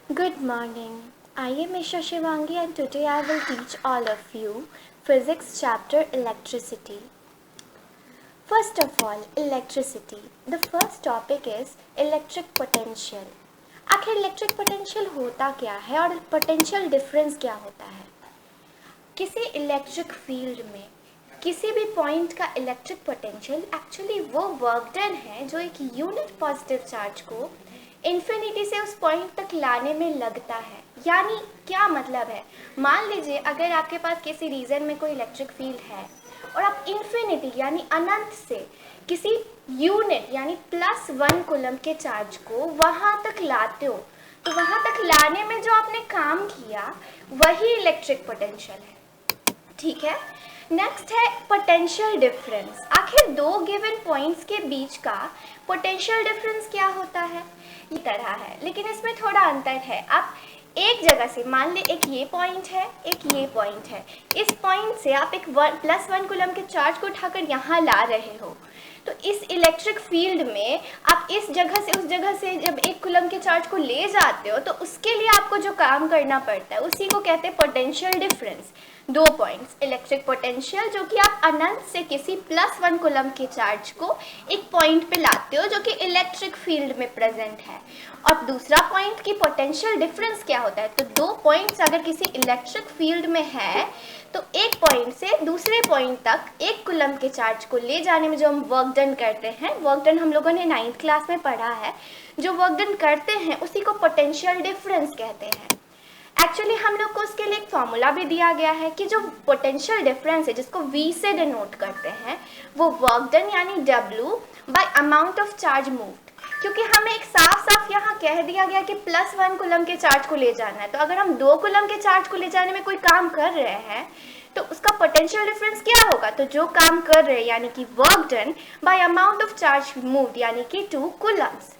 Good morning. I am Isha Shivangi and today I will teach all of you Physics chapter Electricity. First of all, electricity. The first topic is electric potential. आखिर electric potential होता क्या है और potential difference क्या होता है? किसी electric field में किसी भी पॉइंट का इलेक्ट्रिक पोटेंशियल एक्चुअली वो वर्क डन है जो एक यूनिट पॉजिटिव चार्ज को इन्फिनिटी से उस पॉइंट तक लाने में लगता है। यानी क्या मतलब है, मान लीजिए अगर आपके पास किसी रीजन में कोई इलेक्ट्रिक फील्ड है और आप इन्फिनिटी यानी अनंत से किसी यूनिट यानी +1 कूलम के चार्ज को वहाँ तक लाते हो, तो वहाँ तक लाने में जो आपने काम किया वही इलेक्ट्रिक पोटेंशियल है। ठीक है, नेक्स्ट है पोटेंशियल डिफरेंस। आखिर दो गिवन पॉइंट्स के बीच का पोटेंशियल डिफरेंस क्या होता है? ये तरह है, लेकिन इसमें थोड़ा अंतर है। आप एक जगह से मान ले, एक ये पॉइंट है, एक ये पॉइंट है, इस पॉइंट से आप एक +1 कूलम के चार्ज को उठाकर यहाँ ला रहे हो, तो इस इलेक्ट्रिक फील्ड में आप इस जगह से उस जगह से जब 1 कूलम के चार्ज को ले जाते हो तो उसके लिए आपको जो काम करना पड़ता है उसी को कहते हैं पोटेंशियल डिफरेंस। दो पॉइंट्स, इलेक्ट्रिक पोटेंशियल जो कि आप अनंत से किसी +1 कूलम के चार्ज को एक पॉइंट पे लाते हो जो कि इलेक्ट्रिक फील्ड में प्रेजेंट है, और दूसरा पॉइंट की पोटेंशियल डिफरेंस क्या होता है। तो दो पॉइंट्स अगर किसी इलेक्ट्रिक फील्ड में है तो एक पॉइंट से दूसरे पॉइंट तक 1 कूलम के चार्ज को ले जाने में जो हम वर्क डन करते हैं, वर्क डन हम लोगों ने 9th क्लास में पढ़ा है, जो वर्क डन करते हैं उसी को पोटेंशियल डिफरेंस कहते हैं। एक्चुअली हम लोग को उसके लिए एक फॉर्मूला भी दिया गया है कि जो पोटेंशियल डिफरेंस है जिसको V से डिनोट करते हैं वो वर्क डन यानी W bye amount of charge moved. क्योंकि हमें एक साफ साफ यहाँ कह दिया गया कि +1 कूलम के चार्ज को ले जाना है, तो अगर हम 2 कूलम के चार्ज को ले जाने में कोई काम कर रहे हैं तो उसका पोटेंशियल डिफरेंस क्या होगा? तो जो काम कर रहे हैं यानी कि work done by amount of charge moved यानी कि 2 कूलम्स।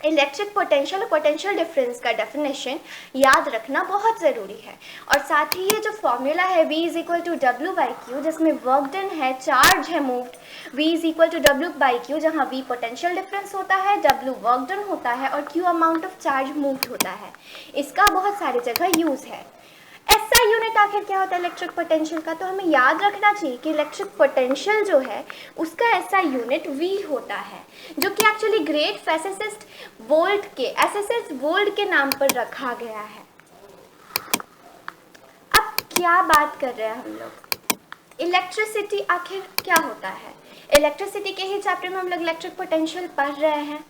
इलेक्ट्रिक पोटेंशियल और पोटेंशियल डिफरेंस का डेफिनेशन याद रखना बहुत ज़रूरी है। और साथ ही ये जो फॉर्मूला है V is equal to W/Q, जिसमें वर्क डन है, चार्ज है moved, V is equal to W/Q, जहाँ V पोटेंशियल डिफरेंस होता है, W वर्क डन होता है और Q amount of charge moved होता है। इसका बहुत सारी जगह यूज़ है। ऐसा यूनिट आखिर क्या होता है इलेक्ट्रिक पोटेंशियल का? तो हमें याद रखना चाहिए कि इलेक्ट्रिक पोटेंशियल जो है उसका ऐसा यूनिट V होता है, जो कि एक्चुअली ग्रेट फिजिसिस्ट वोल्ट के एसएस वोल्ट के नाम पर रखा गया है। अब क्या बात कर रहे हैं हम लोग, इलेक्ट्रिसिटी आखिर क्या होता है? इलेक्ट्रिसिटी के ही चैप्टर में हम लोग इलेक्ट्रिक पोटेंशियल पढ़ रहे हैं।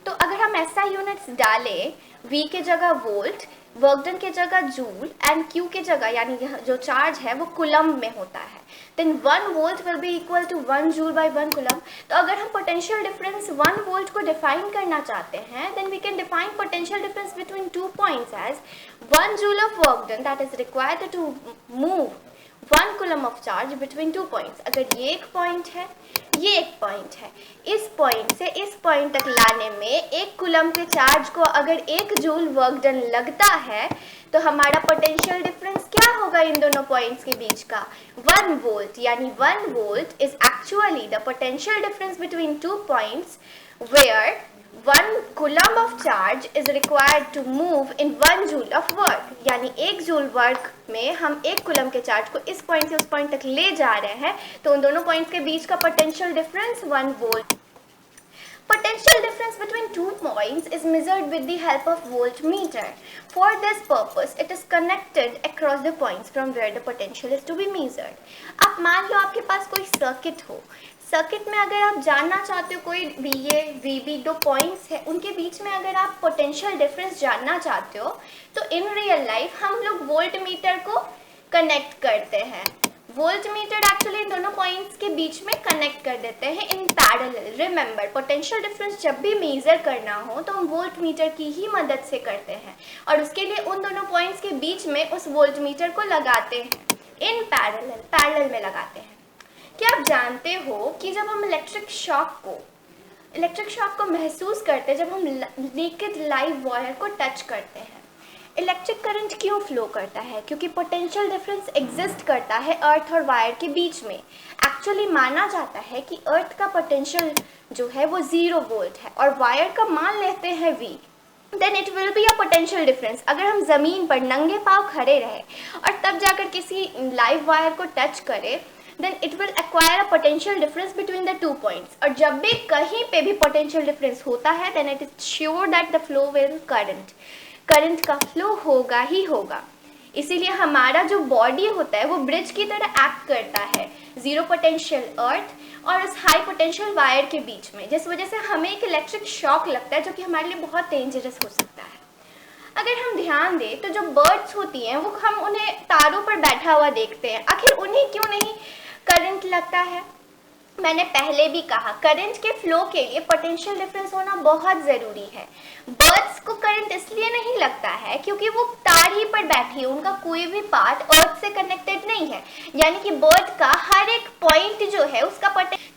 तो अगर हम ऐसा यूनिट्स डालें, V के जगह वोल्ट, वर्क डन के जगह जूल एंड Q के जगह यानी जो चार्ज है वो कूलम में होता है, then 1 volt will be equal to 1 joule by 1 coulomb. तो अगर हम पोटेंशियल डिफरेंस 1 वोल्ट को डिफाइन करना चाहते हैं, then we can define potential difference between 2 points as 1 joule of work done that is required to move 1 coulomb of charge between 2 points. अगर ये एक पॉइंट है, ये एक पॉइंट है, इस पॉइंट से इस पॉइंट तक लाने में 1 कूलम के चार्ज को अगर 1 जूल वर्क डन लगता है तो हमारा पोटेंशियल डिफरेंस क्या होगा इन दोनों पॉइंट्स के बीच का? 1 वोल्ट। यानी 1 volt is actually the potential difference between 2 points where 1 coulomb of charge is required to move in 1 joule of work. यानी 1 जूल वर्क में हम 1 कूलम के चार्ज को इस पॉइंट से उस पॉइंट तक ले जा रहे हैं, तो उन दोनों पॉइंट्स के बीच का potential difference 1 volt. Potential difference between 2 points is measured with the help of voltmeter. For this purpose, it is connected across the points from where the potential is to be measured. अब मान लो आपके पास कोई circuit हो, circuit में अगर आप जानना चाहते हो कोई VA, VB 2 पॉइंट्स है, उनके बीच में अगर आप पोटेंशियल डिफरेंस जानना चाहते हो तो इन रियल लाइफ हम लोग वोल्टमीटर को कनेक्ट करते हैं। वोल्टमीटर एक्चुअली दोनों पॉइंट्स के बीच में कनेक्ट कर देते हैं in parallel. Remember, potential difference जब भी मेजर करना हो तो हम वोल्टमीटर की ही मदद से करते हैं और उसके लिए उन दोनों पॉइंट्स के बीच में उस वोल्टमीटर को लगाते हैं इन पैरेलल में लगाते हैं। क्या आप जानते हो कि जब हम इलेक्ट्रिक शॉक को महसूस करते हैं, जब हम नेकेड लाइव वायर को टच करते हैं, इलेक्ट्रिक करंट क्यों फ्लो करता है? क्योंकि पोटेंशियल डिफरेंस एग्जिस्ट करता है अर्थ और वायर के बीच में। एक्चुअली माना जाता है कि अर्थ का पोटेंशियल जो है वो 0 वोल्ट है और वायर का मान लेते हैं V। Then it will be a potential difference. अगर हम ज़मीन पर नंगे पाँव खड़े रहे और तब जाकर किसी लाइव वायर को टच करें, then it will acquire a potential difference between the 2 points. और जब भी कहीं पे भी पोटेंशियल डिफरेंस होता है, then it is sure that the flow will current का फ्लो होगा ही होगा। इसीलिए हमारा जो बॉडी होता है वो ब्रिज की तरह एक्ट करता है जीरो पोटेंशियल अर्थ और उस हाई पोटेंशियल वायर के बीच में, जिस वजह से हमें एक इलेक्ट्रिक शॉक लगता है जो कि हमारे लिए बहुत डेंजरस हो सकता है। अगर हम ध्यान दें तो जो बर्ड्स होती हैं वो हम उन्हें तारों पर बैठा हुआ देखते हैं, आखिर उन्हें क्यों नहीं करंट लगता है? मैंने पहले भी कहा करंट के फ्लो के लिए पोटेंशियल डिफरेंस होना बहुत ज़रूरी है। बर्ड्स को करंट इसलिए नहीं लगता है क्योंकि वो तार ही पर बैठी है, उनका कोई भी पार्ट अर्थ से कनेक्टेड नहीं है। यानी कि बर्ड का हर एक पॉइंट जो है उसका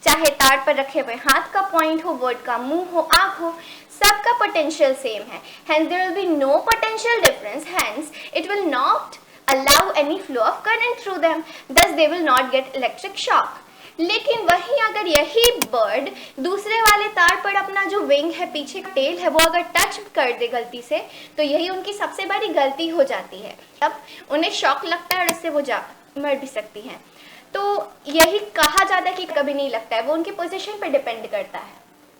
चाहे तार पर रखे हुए हाथ का पॉइंट हो, बर्ड का मुंह हो, आँख हो, सबका पोटेंशियल सेम है। Hence there will be no potential difference, hence it will not allow any flow of current through them, thus they will not get electric shock। लेकिन वहीं अगर यही बर्ड दूसरे वाले तार पर अपना जो विंग है, पीछे का टेल है, वो अगर टच कर दे गलती से, तो यही उनकी सबसे बड़ी गलती हो जाती है। तब उन्हें शॉक लगता है और इससे वो मर भी सकती हैं। तो यही कहा जाता है कि कभी नहीं लगता है, वो उनकी पोजीशन पर डिपेंड करता है।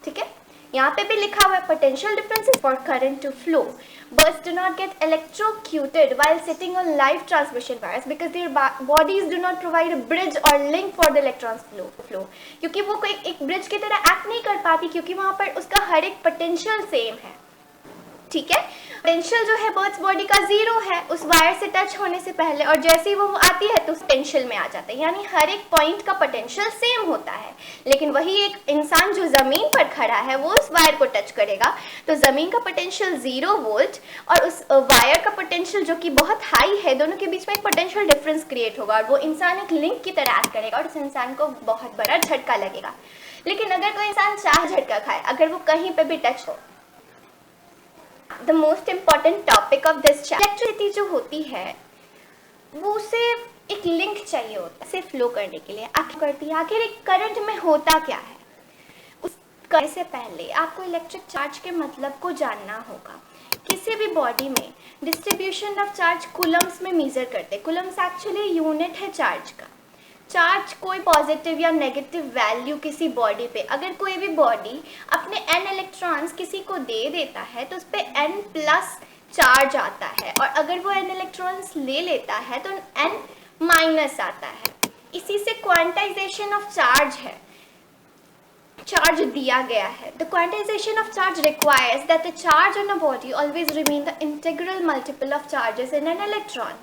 ठीक है, यहाँ पे भी लिखा हुआ है potential differences for current to flow. Birds do not get electrocuted while sitting on live transmission wires because their bodies do not provide a bridge or link for the electrons flow। क्योंकि वो कोई एक bridge की तरह act नहीं कर पाती, क्योंकि वहाँ पर उसका हर एक पोटेंशियल सेम है। ठीक है, पोटेंशियल जो है बर्ड्स बॉडी का जीरो है उस वायर से टच होने से पहले, और जैसे ही वो आती है तो पोटेंशियल में आ जाता है। यानी हर एक पॉइंट का पोटेंशियल सेम होता है। लेकिन वही एक इंसान जो ज़मीन पर खड़ा है वो उस वायर को टच करेगा तो ज़मीन का पोटेंशियल 0 वोल्ट और उस वायर का पोटेंशियल जो कि बहुत हाई है, दोनों के बीच में एक पोटेंशियल डिफरेंस क्रिएट होगा और वो इंसान एक लिंक की तरह एक्ट करेगा और उस इंसान को बहुत बड़ा झटका लगेगा। लेकिन अगर कोई इंसान चार झटका खाए, अगर वो कहीं पर भी टच हो, the most important topic of this chapter, electricity जो होती है वो उसे एक लिंक चाहिए होता है इसे फ्लो करने के लिए। आखिर करती है, आखिर एक करंट में होता क्या है? उस करने से पहले आपको इलेक्ट्रिक चार्ज के मतलब को जानना होगा। किसी भी बॉडी में डिस्ट्रीब्यूशन ऑफ चार्ज कूलम्स में मेजर करते हैं। कूलम्स एक्चुअली यूनिट है चार्ज का। चार्ज कोई पॉजिटिव या नेगेटिव वैल्यू किसी बॉडी पे, अगर कोई भी बॉडी अपने n इलेक्ट्रॉन्स किसी को दे देता है तो उस पर n प्लस चार्ज आता है, और अगर वो n इलेक्ट्रॉन्स ले लेता है तो n माइनस आता है। इसी से क्वांटाइजेशन ऑफ चार्ज है, चार्ज दिया गया है। The quantization of charge requires that the charge on a body always remain the integral multiple of charges in an electron.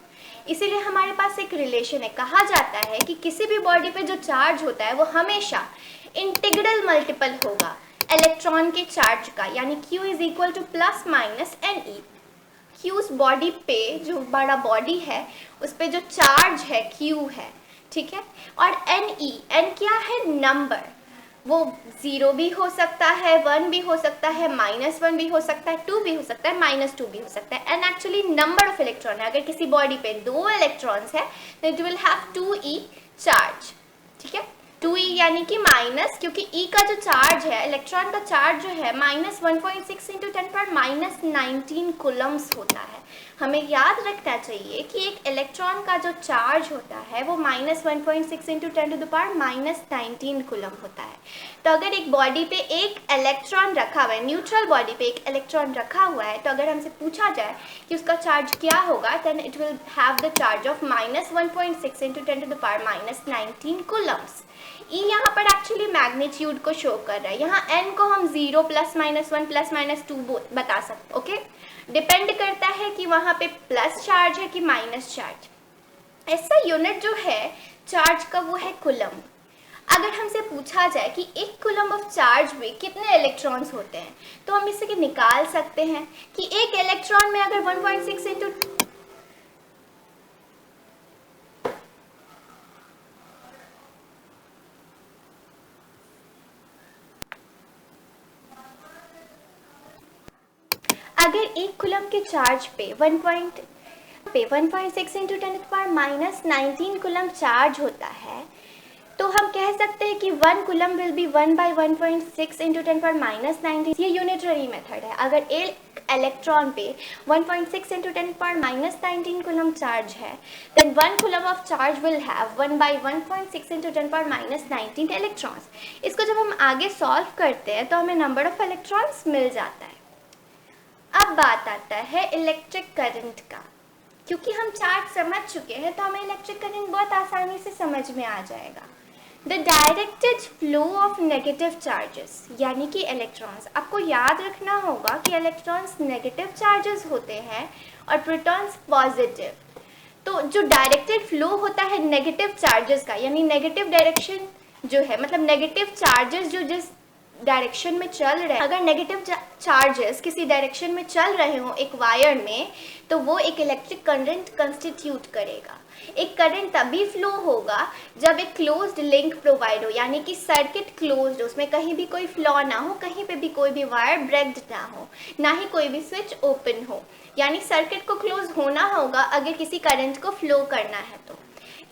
इसीलिए हमारे पास एक रिलेशन है, कहा जाता है कि किसी भी बॉडी पे जो चार्ज होता है वो हमेशा इंटीग्रल मल्टीपल होगा इलेक्ट्रॉन के चार्ज का, यानी Q is equal two plus minus NE। Q उस बॉडी पे, जो बड़ा बॉडी है उस पे जो चार्ज है Q है, ठीक है, और NE, N क्या है? नंबर। वो 0 भी हो सकता है, 1 भी हो सकता है, -1 भी हो सकता है, 2 भी हो सकता है, -2 भी हो सकता है। An actually number of electron है। अगर किसी बॉडी पे 2 इलेक्ट्रॉन्स है तो it will have 2e charge. ठीक है, 2e यानी कि माइनस, क्योंकि e का जो चार्ज है, इलेक्ट्रॉन का चार्ज जो है -1.6 × 10⁻19 कूलम्स होता है। हमें याद रखना चाहिए कि एक इलेक्ट्रॉन का जो चार्ज होता है वो -1.6 × 10⁻19 कूलम होता है। तो अगर एक बॉडी पे एक इलेक्ट्रॉन रखा हुआ है, न्यूट्रल बॉडी पे एक इलेक्ट्रॉन रखा हुआ है, तो अगर हमसे पूछा जाए कि उसका चार्ज क्या होगा, then it will have the charge of -1.6 × 10⁻19 coulombs. E यहाँ पर एक्चुअली मैग्नीट्यूड को शो कर रहा है। यहाँ n को हम 0 +-1 +-2 बता सकते। ओके, डिपेंड करता है कि वहाँ पे प्लस चार्ज है कि माइनस चार्ज। ऐसा यूनिट जो है चार्ज का वो है कूलम। अगर हमसे पूछा जाए कि एक कूलम ऑफ चार्ज में कितने इलेक्ट्रॉन्स होते हैं, तो हम इसे निकाल सकते हैं कि एक इलेक्ट्रॉन में अगर 1.6 × अगर एक कूलम के चार्ज पे 1.6 × 10⁻19 कूलम चार्ज होता है, तो हम कह सकते हैं कि 1 कूलम विल बी 1/1.6 × 10⁻19। ये यूनिटरी मेथड है। अगर एक इलेक्ट्रॉन पे 1.6 × 10⁻19 कूलम चार्ज है, then 1 coulomb of charge will have 1/1.6 × 10⁻19 electrons. इसको जब हम आगे सॉल्व करते हैं तो हमें नंबर ऑफ इलेक्ट्रॉन्स मिल जाता है। अब बात आता है इलेक्ट्रिक करंट का। क्योंकि हम चार्ज समझ चुके हैं तो हमें इलेक्ट्रिक करंट बहुत आसानी से समझ में आ जाएगा। The directed flow of negative charges, यानी कि इलेक्ट्रॉन्स। आपको याद रखना होगा कि इलेक्ट्रॉन्स नेगेटिव चार्जेस होते हैं और प्रोटॉन्स पॉजिटिव। तो जो डायरेक्टेड फ्लो होता है नेगेटिव चार्जेस का, यानी नेगेटिव डायरेक्शन जो है, मतलब नेगेटिव चार्जेस जो जिस डायरेक्शन में चल रहे हैं, अगर नेगेटिव चार्जेस किसी डायरेक्शन में चल रहे हो एक वायर में, तो वो एक इलेक्ट्रिक करंट कंस्टिट्यूट करेगा। एक करंट तभी फ्लो होगा जब एक क्लोज्ड लिंक प्रोवाइड हो, यानी कि सर्किट क्लोज्ड हो, उसमें कहीं भी कोई फ्लॉ ना हो, कहीं पे भी कोई भी वायर ब्रेक्ड ना हो, ना ही कोई भी स्विच ओपन हो। यानी सर्किट को क्लोज होना होगा अगर किसी करंट को फ्लो करना है तो।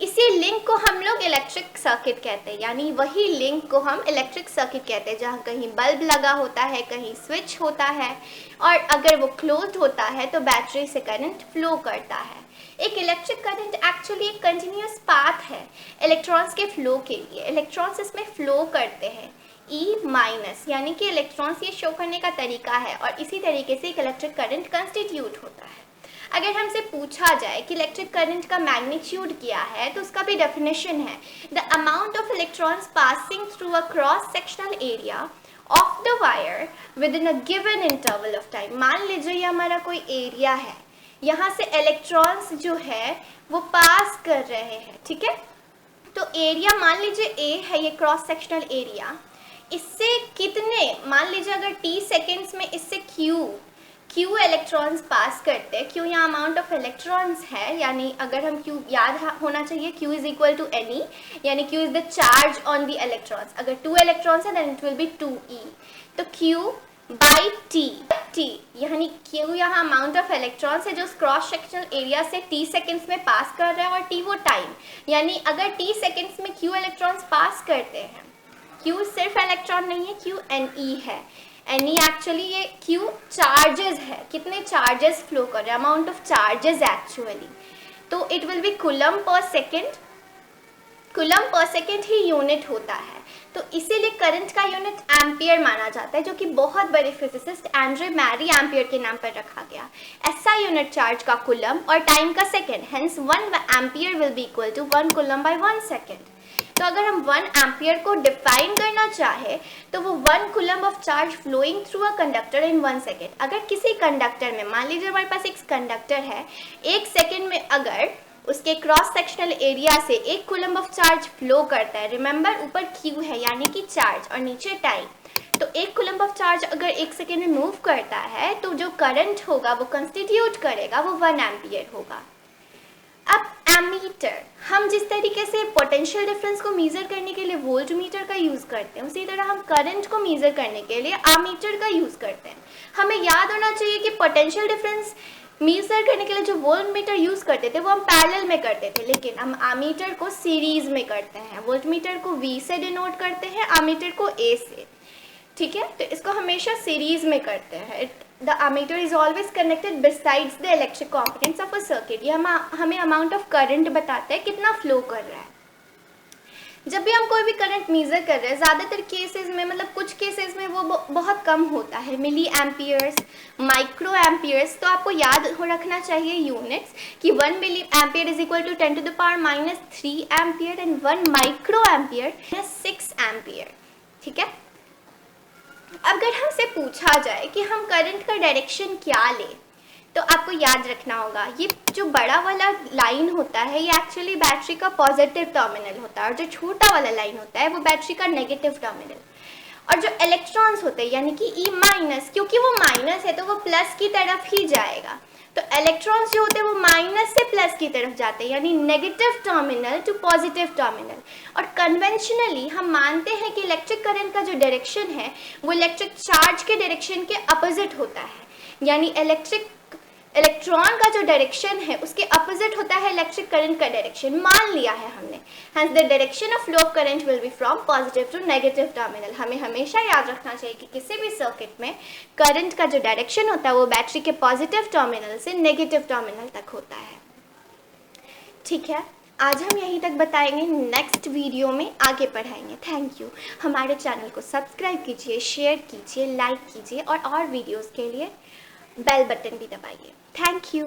इसी लिंक को हम लोग इलेक्ट्रिक सर्किट कहते हैं, यानी वही लिंक को हम इलेक्ट्रिक सर्किट कहते हैं जहाँ कहीं बल्ब लगा होता है, कहीं स्विच होता है, और अगर वो क्लोज्ड होता है तो बैटरी से करंट फ्लो करता है। एक इलेक्ट्रिक करंट एक्चुअली एक कंटिन्यूअस पाथ है इलेक्ट्रॉन्स के फ्लो के लिए। इलेक्ट्रॉन्स इसमें फ्लो करते हैं E-, यानी कि इलेक्ट्रॉन्स ये शो करने का तरीका है, और इसी तरीके से एक इलेक्ट्रिक करंट कंस्टिट्यूट होता है। अगर हमसे पूछा जाए कि इलेक्ट्रिक करंट का मैग्नीट्यूड क्या है, तो उसका भी डेफिनेशन है the amount of electrons passing through a cross sectional area of the wire with in a given interval of time. मान लीजिए ये हमारा कोई एरिया है, यहाँ से इलेक्ट्रॉन्स जो है वो पास कर रहे हैं, ठीक है। तो एरिया मान लीजिए ए है, ये क्रॉस सेक्शनल एरिया। इससे कितने, मान लीजिए अगर t सेकेंड्स में इससे q इलेक्ट्रॉन्स पास करते हैं, q यहाँ अमाउंट ऑफ इलेक्ट्रॉन्स है, यानी अगर हम q याद होना चाहिए, q is equal to Ne, यानी q is the charge on the electrons. अगर 2 इलेक्ट्रॉन्स है then it will B 2e। तो q बाई t, यानी q यहाँ अमाउंट ऑफ इलेक्ट्रॉन्स है जो क्रॉस सेक्शनल एरिया से t सेकेंड्स में पास कर रहा है, और t वो टाइम, यानी अगर t सेकेंड्स में q इलेक्ट्रॉन्स पास करते हैं, q सिर्फ इलेक्ट्रॉन नहीं है, q Ne है। Ne एक्चुअली ये q चार्जेस है, कितने चार्जेस फ्लो कर रहे हैं, अमाउंट ऑफ चार्जेस एक्चुअली। तो it will B coulomb per second. Coulomb per second he unit होता है, तो इसीलिए करंट का यूनिट एम्पियर माना जाता है, जो कि बहुत बड़े फिजिसिस्ट एंड्रे मैरी एम्पियर के नाम पर रखा गया। ऐसा यूनिट चार्ज का कूलम और टाइम का second, hence 1 ampere will be equal to 1 coulomb by 1 second. तो अगर हम 1 एम्पियर को डिफाइन करना चाहे तो वो 1 coulomb of charge flowing through a conductor in 1 second. अगर किसी कंडक्टर में, मान लीजिए हमारे पास एक कंडक्टर है, 1 सेकेंड में अगर उसके क्रॉस सेक्शनल एरिया से 1 कूलम ऑफ चार्ज फ्लो करता है, रिमेंबर ऊपर q है यानी कि चार्ज और नीचे टाइम, तो 1 कूलम ऑफ चार्ज अगर 1 सेकेंड में मूव करता है तो जो करंट होगा वो कंस्टिट्यूट करेगा वो 1 एम्पियर होगा। अब एमीटर, हम जिस तरीके से पोटेंशियल डिफरेंस को मेजर करने के लिए वोल्ट मीटर का यूज़ करते हैं, उसी तरह हम करंट को मेजर करने के लिए आमीटर का यूज़ करते हैं। हमें याद होना चाहिए कि पोटेंशियल डिफरेंस मेजर करने के लिए जो वोल्ट मीटर यूज़ करते थे वो हम पैरेलल में करते थे, लेकिन हम आमीटर को सीरीज में करते हैं। वोल्ट मीटर को V से डिनोट करते हैं, आमीटर को A से, ठीक है। तो इसको हमेशा सीरीज में करते हैं। The ammeter is always connected besides the electric components of a circuit. ये हमें अमाउंट ऑफ करंट बताता है कितना फ्लो कर रहा है। जब भी हम कोई भी करंट मेजर कर रहे हैं, ज़्यादातर केसेस में, मतलब कुछ केसेस में वो बहुत कम होता है, मिली एम्पियर्स, माइक्रो एम्पियर्स। तो आपको याद हो रखना चाहिए यूनिट्स कि 1 milli ampere is equal to 10⁻³ ampere and 1 micro ampere 6 ampere, ठीक है। अगर हमसे पूछा जाए कि हम करंट का डायरेक्शन क्या लें, तो आपको याद रखना होगा ये जो बड़ा वाला लाइन होता है ये एक्चुअली बैटरी का पॉजिटिव टर्मिनल होता है, और जो छोटा वाला लाइन होता है वो बैटरी का नेगेटिव टर्मिनल। और जो इलेक्ट्रॉन्स होते हैं यानी कि E-, क्योंकि वो माइनस है तो वो प्लस की तरफ ही जाएगा, तो इलेक्ट्रॉन्स जो होते हैं वो माइनस से प्लस की तरफ जाते हैं, यानी negative terminal to positive terminal. और कन्वेंशनली हम मानते हैं कि इलेक्ट्रिक करंट का जो डायरेक्शन है वो इलेक्ट्रिक चार्ज के डायरेक्शन के अपोजिट होता है, यानी इलेक्ट्रॉन का जो डायरेक्शन है उसके अपोजिट होता है इलेक्ट्रिक करंट का डायरेक्शन, मान लिया है हमने। Hence the direction of flow of current will be from positive to negative terminal. हमें हमेशा याद रखना चाहिए कि किसी भी सर्किट में करंट का जो डायरेक्शन होता है वो बैटरी के पॉजिटिव टर्मिनल से नेगेटिव टर्मिनल तक होता है। ठीक है, आज हम यहीं तक बताएंगे, नेक्स्ट वीडियो में आगे पढ़ाएंगे। Thank you. हमारे चैनल को सब्सक्राइब कीजिए, शेयर कीजिए, लाइक कीजिए और वीडियोस के लिए बेल बटन भी दबाइए। Thank you.